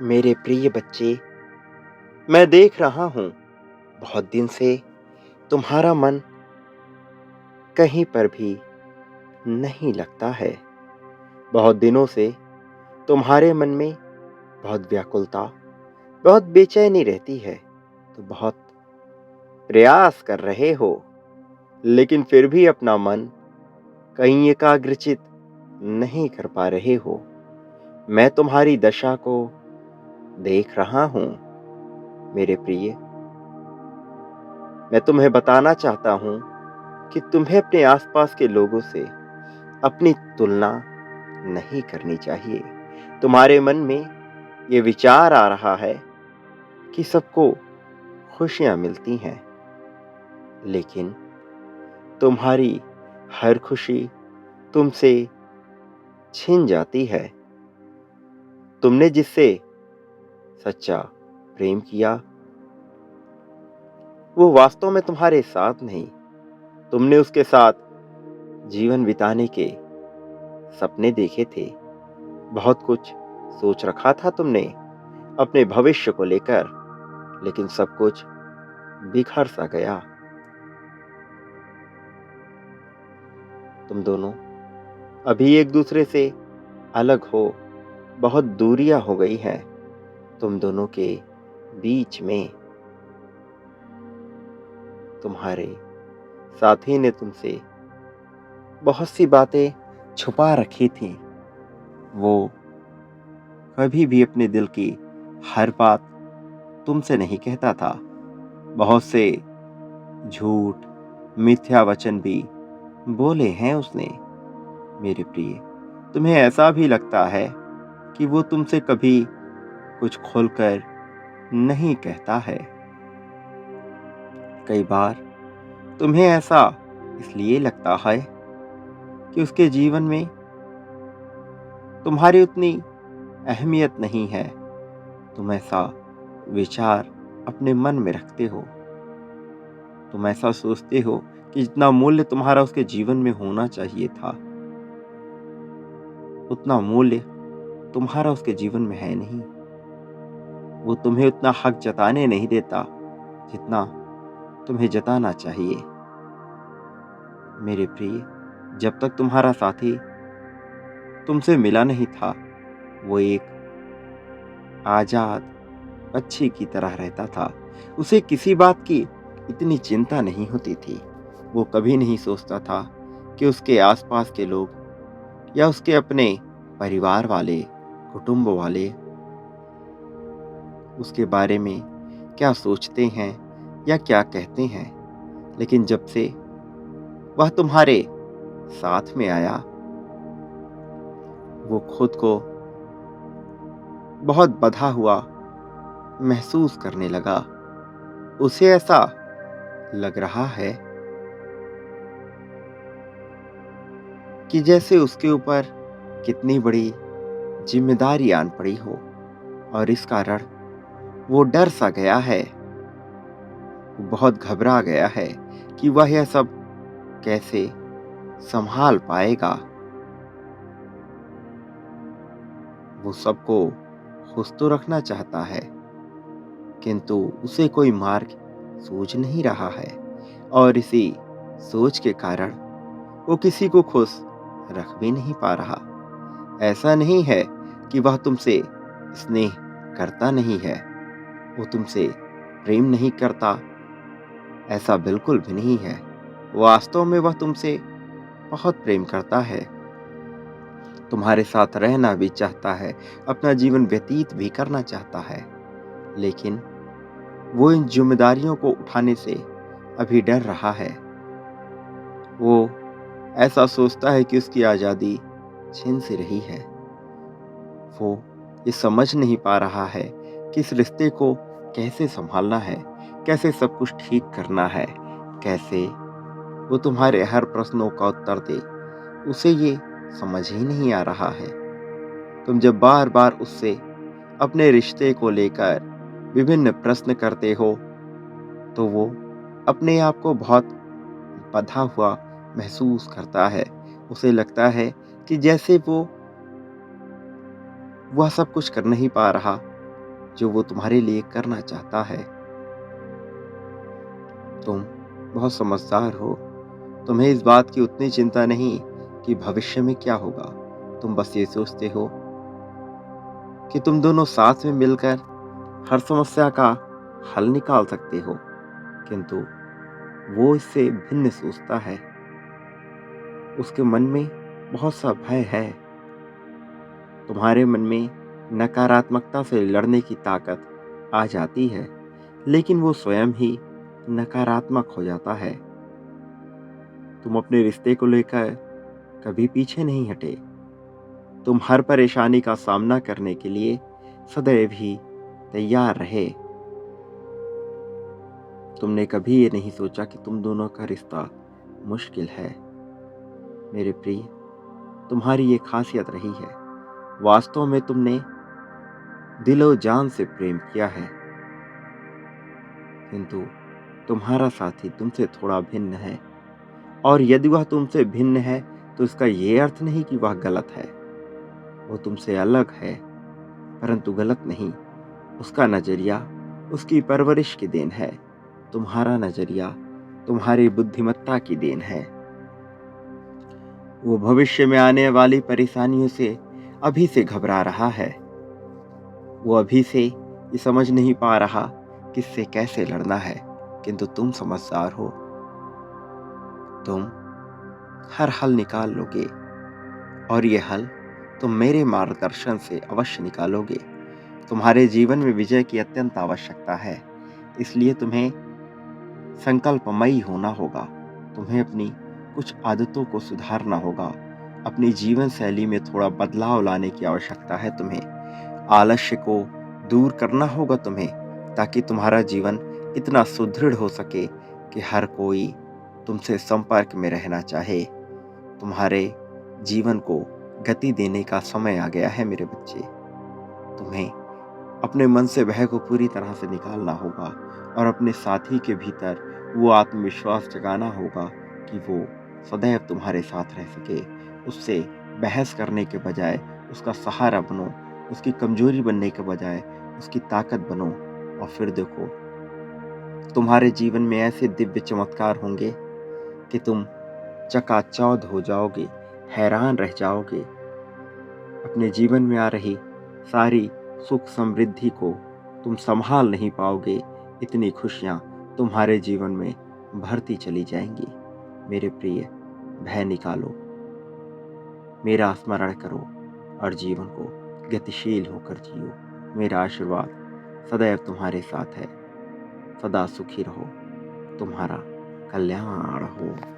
मेरे प्रिय बच्चे, मैं देख रहा हूँ बहुत दिन से तुम्हारा मन कहीं पर भी नहीं लगता है। बहुत दिनों से तुम्हारे मन में बहुत व्याकुलता, बहुत बेचैनी रहती है। तो बहुत प्रयास कर रहे हो, लेकिन फिर भी अपना मन कहीं एकाग्रचित नहीं कर पा रहे हो। मैं तुम्हारी दशा को देख रहा हूँ मेरे प्रिय। मैं तुम्हें बताना चाहता हूँ कि तुम्हें अपने आसपास के लोगों से अपनी तुलना नहीं करनी चाहिए। तुम्हारे मन में ये विचार आ रहा है कि सबको खुशियां मिलती हैं, लेकिन तुम्हारी हर खुशी तुमसे छिन जाती है। तुमने जिससे सच्चा प्रेम किया, वो वास्तव में तुम्हारे साथ नहीं। तुमने उसके साथ जीवन बिताने के सपने देखे थे। बहुत कुछ सोच रखा था तुमने अपने भविष्य को लेकर, लेकिन सब कुछ बिखर सा गया। तुम दोनों अभी एक दूसरे से अलग हो, बहुत दूरियां हो गई हैं तुम दोनों के बीच में। तुम्हारे साथी ने तुमसे बहुत सी बातें छुपा रखी थी। वो कभी भी अपने दिल की हर बात तुमसे नहीं कहता था। बहुत से झूठ, मिथ्या वचन भी बोले हैं उसने। मेरे प्रिय, तुम्हें ऐसा भी लगता है कि वो तुमसे कभी कुछ खोलकर नहीं कहता है। कई बार तुम्हें ऐसा इसलिए लगता है कि उसके जीवन में तुम्हारी उतनी अहमियत नहीं है। तुम ऐसा विचार अपने मन में रखते हो। तुम ऐसा सोचते हो कि जितना मूल्य तुम्हारा उसके जीवन में होना चाहिए था, उतना मूल्य तुम्हारा उसके जीवन में है नहीं। वो तुम्हें उतना हक जताने नहीं देता जितना तुम्हें जताना चाहिए। मेरे प्रिय, जब तक तुम्हारा साथी तुमसे मिला नहीं था, वो एक आजाद पक्षी की तरह रहता था। उसे किसी बात की इतनी चिंता नहीं होती थी। वो कभी नहीं सोचता था कि उसके आसपास के लोग या उसके अपने परिवार वाले, कुटुंब वाले उसके बारे में क्या सोचते हैं या क्या कहते हैं। लेकिन जब से वह तुम्हारे साथ में आया, वो खुद को बहुत बंधा हुआ महसूस करने लगा। उसे ऐसा लग रहा है कि जैसे उसके ऊपर कितनी बड़ी जिम्मेदारी आन पड़ी हो, और इस कारण वो डर सा गया है। वो बहुत घबरा गया है कि वह यह सब कैसे संभाल पाएगा। वो सबको खुश तो रखना चाहता है, किंतु उसे कोई मार्ग सूझ नहीं रहा है, और इसी सोच के कारण वो किसी को खुश रख भी नहीं पा रहा। ऐसा नहीं है कि वह तुमसे स्नेह करता नहीं है, वो तुमसे प्रेम नहीं करता, ऐसा बिल्कुल भी नहीं है। वास्तव में वह तुमसे बहुत प्रेम करता है, तुम्हारे साथ रहना भी चाहता है, अपना जीवन व्यतीत भी करना चाहता है, लेकिन वो इन जिम्मेदारियों को उठाने से अभी डर रहा है। वो ऐसा सोचता है कि उसकी आज़ादी छीन सी रही है। वो ये समझ नहीं पा रहा है कि इस रिश्ते को कैसे संभालना है, कैसे सब कुछ ठीक करना है, कैसे वो तुम्हारे हर प्रश्नों का उत्तर दे। उसे ये समझ ही नहीं आ रहा है। तुम जब बार बार उससे अपने रिश्ते को लेकर विभिन्न प्रश्न करते हो, तो वो अपने आप को बहुत बंधा हुआ महसूस करता है। उसे लगता है कि जैसे वो वह सब कुछ कर नहीं पा रहा, जो वो तुम्हारे लिए करना चाहता है। तुम बहुत समझदार हो। तुम्हें इस बात की उतनी चिंता नहीं कि भविष्य में क्या होगा। तुम बस ये सोचते हो कि तुम दोनों साथ में मिलकर हर समस्या का हल निकाल सकते हो। किंतु वो इससे भिन्न सोचता है। उसके मन में बहुत सा भय है। तुम्हारे मन में नकारात्मकता से लड़ने की ताकत आ जाती है, लेकिन वो स्वयं ही नकारात्मक हो जाता है। तुम अपने रिश्ते को लेकर कभी पीछे नहीं हटे। तुम हर परेशानी का सामना करने के लिए सदैव ही तैयार रहे। तुमने कभी ये नहीं सोचा कि तुम दोनों का रिश्ता मुश्किल है। मेरे प्रिय, तुम्हारी ये खासियत रही है। वास्तव में तुमने दिलो जान से प्रेम किया है, किंतु तुम्हारा साथी तुमसे थोड़ा भिन्न है। और यदि वह तुमसे भिन्न है तो इसका ये अर्थ नहीं कि वह गलत है। वो तुमसे अलग है, परंतु गलत नहीं। उसका नजरिया उसकी परवरिश की देन है। तुम्हारा नजरिया तुम्हारी बुद्धिमत्ता की देन है। वो भविष्य में आने वाली परेशानियों से अभी से घबरा रहा है। वो अभी से ये समझ नहीं पा रहा किससे कैसे लड़ना है। किंतु तुम समझदार हो। तुम हर हल निकाल लोगे, और ये हल तुम मेरे मार्गदर्शन से अवश्य निकालोगे। तुम्हारे जीवन में विजय की अत्यंत आवश्यकता है, इसलिए तुम्हें संकल्पमयी होना होगा। तुम्हें अपनी कुछ आदतों को सुधारना होगा। अपनी जीवन शैली में थोड़ा बदलाव लाने की आवश्यकता है। तुम्हें आलस्य को दूर करना होगा तुम्हें, ताकि तुम्हारा जीवन इतना सुदृढ़ हो सके कि हर कोई तुमसे संपर्क में रहना चाहे। तुम्हारे जीवन को गति देने का समय आ गया है मेरे बच्चे। तुम्हें अपने मन से भय को पूरी तरह से निकालना होगा, और अपने साथी के भीतर वो आत्मविश्वास जगाना होगा कि वो सदैव तुम्हारे साथ रह सके। उससे बहस करने के बजाय उसका सहारा बनो। उसकी कमजोरी बनने के बजाय उसकी ताकत बनो। और फिर देखो, तुम्हारे जीवन में ऐसे दिव्य चमत्कार होंगे कि तुम चकाचौंध हो जाओगे, हैरान रह जाओगे। अपने जीवन में आ रही सारी सुख समृद्धि को तुम संभाल नहीं पाओगे। इतनी खुशियां तुम्हारे जीवन में भरती चली जाएंगी। मेरे प्रिय, भय निकालो, मेरा स्मरण करो, और जीवन को गतिशील होकर जियो। मेरा आशीर्वाद सदैव तुम्हारे साथ है। सदा सुखी रहो। तुम्हारा कल्याण हो।